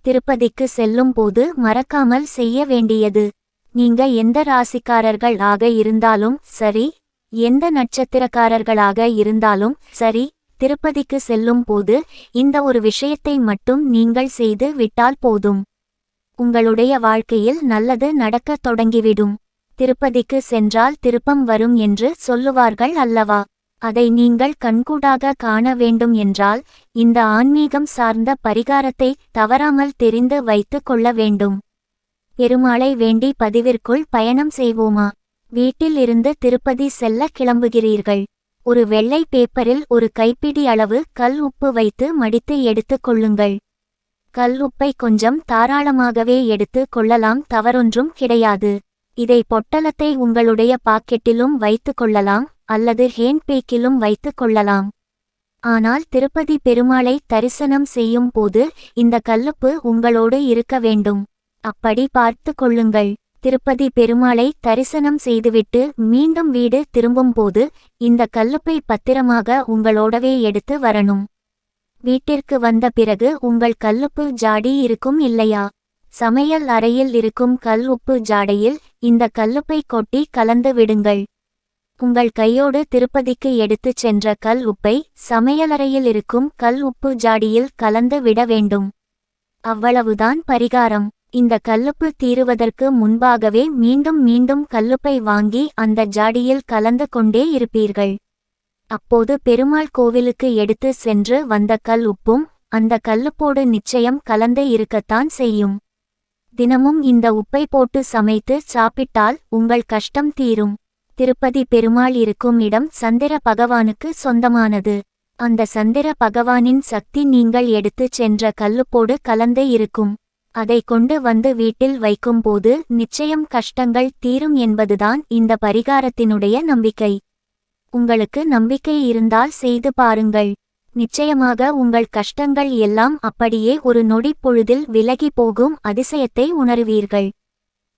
திருப்பதிக்கு செல்லும் போது மறக்காமல் செய்ய வேண்டியது. நீங்க எந்த ராசிக்காரர்கள் ஆக இருந்தாலும் சரி, எந்த நட்சத்திரக்காரர்களாக இருந்தாலும் சரி, திருப்பதிக்கு செல்லும் போது இந்த ஒரு விஷயத்தை மட்டும் நீங்கள் செய்து விட்டால் போதும். உங்களுடைய வாழ்க்கையில் நல்லது நடக்கத் தொடங்கிவிடும். திருப்பதிக்கு சென்றால் திருப்பம் வரும் என்று சொல்லுவார்கள் அல்லவா? அதை நீங்கள் கண்கூடாக காண வேண்டும் என்றால் இந்த ஆன்மீகம் சார்ந்த பரிகாரத்தை தவறாமல் தெரிந்து வைத்து கொள்ள வேண்டும். பெருமாளை வேண்டி பதிவிற்குள் பயணம் செய்வோமா? வீட்டில் இருந்து திருப்பதி செல்ல கிளம்புகிறீர்கள். ஒரு வெள்ளை பேப்பரில் ஒரு கைப்பிடி அளவு கல் உப்பு வைத்து மடித்து எடுத்து கொள்ளுங்கள். கல் உப்பை கொஞ்சம் தாராளமாகவே எடுத்து கொள்ளலாம், தவறொன்றும் கிடையாது. இதை பொட்டலத்தை உங்களுடைய பாக்கெட்டிலும் வைத்து கொள்ளலாம் அல்லது ஹேண்ட்பேக்கிலும் வைத்து கொள்ளலாம். ஆனால் திருப்பதி பெருமாளை தரிசனம் செய்யும் போது இந்த கல்லுப்பு உங்களோடு இருக்க வேண்டும். அப்படி பார்த்து கொள்ளுங்கள். திருப்பதி பெருமாளை தரிசனம் செய்துவிட்டு மீண்டும் வீடு திரும்பும் போது இந்த கல்லுப்பை பத்திரமாக உங்களோடவே எடுத்து வரணும். வீட்டிற்கு வந்த பிறகு உங்கள் கல்லுப்பு ஜாடி இருக்கும் இல்லையா? சமையல் அறையில் இருக்கும் கல் உப்பு ஜாடையில் இந்த கல்லுப்பை கொட்டி கலந்து விடுங்கள். உங்கள் கையோடு திருப்பதிக்கு எடுத்துச் சென்ற கல் உப்பை சமையலறையில் இருக்கும் கல் உப்பு ஜாடியில் கலந்து விட வேண்டும். அவ்வளவுதான் பரிகாரம். இந்த கல்லுப்பு தீருவதற்கு முன்பாகவே மீண்டும் மீண்டும் கல்லுப்பை வாங்கி அந்த ஜாடியில் கலந்து கொண்டே இருப்பீர்கள். அப்போது பெருமாள் கோவிலுக்கு எடுத்து சென்று வந்த கல் உப்பும் அந்த கல்லுப்போடு நிச்சயம் கலந்து இருக்கத்தான் செய்யும். தினமும் இந்த உப்பை போட்டு சமைத்து சாப்பிட்டால் உங்கள் கஷ்டம் தீரும். திருப்பதி பெருமாள் இருக்கும் இடம் சந்திர பகவானுக்கு சொந்தமானது. அந்த சந்திர பகவானின் சக்தி நீங்கள் எடுத்துச் சென்ற கல்லுப்போடு கலந்து இருக்கும். அதை கொண்டு வந்து வீட்டில் வைக்கும்போது நிச்சயம் கஷ்டங்கள் தீரும் என்பதுதான் இந்த பரிகாரத்தினுடைய நம்பிக்கை. உங்களுக்கு நம்பிக்கை இருந்தால் செய்து பாருங்கள். நிச்சயமாக உங்கள் கஷ்டங்கள் எல்லாம் அப்படியே ஒரு நொடி பொழுதில் விலகி போகும் அதிசயத்தை உணர்வீர்கள்.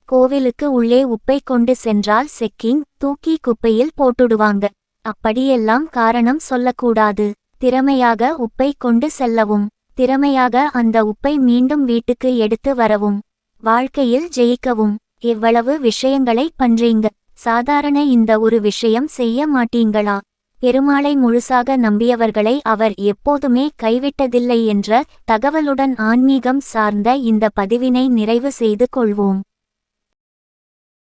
கோவிலுக்கு உள்ளே உப்பை கொண்டு சென்றால் செக்கிங் தூக்கி குப்பையில் போட்டுடுவாங்க. அப்படியெல்லாம் காரணம் சொல்லக்கூடாது. திறமையாக உப்பை கொண்டு செல்லவும், திறமையாக அந்த உப்பை மீண்டும் வீட்டுக்கு எடுத்து வரவும், வாழ்க்கையில் ஜெயிக்கவும். எவ்வளவு விஷயங்களை பண்றீங்க. சாதாரண இந்த ஒரு விஷயம் செய்ய மாட்டீங்களா? பெருமாளை முழுசாக நம்பியவர்களை அவர் எப்போதுமே கைவிட்டதில்லை என்ற தகவலுடன் ஆன்மீகம் சார்ந்த இந்த பதிவினை நிறைவு செய்து கொள்வோம்.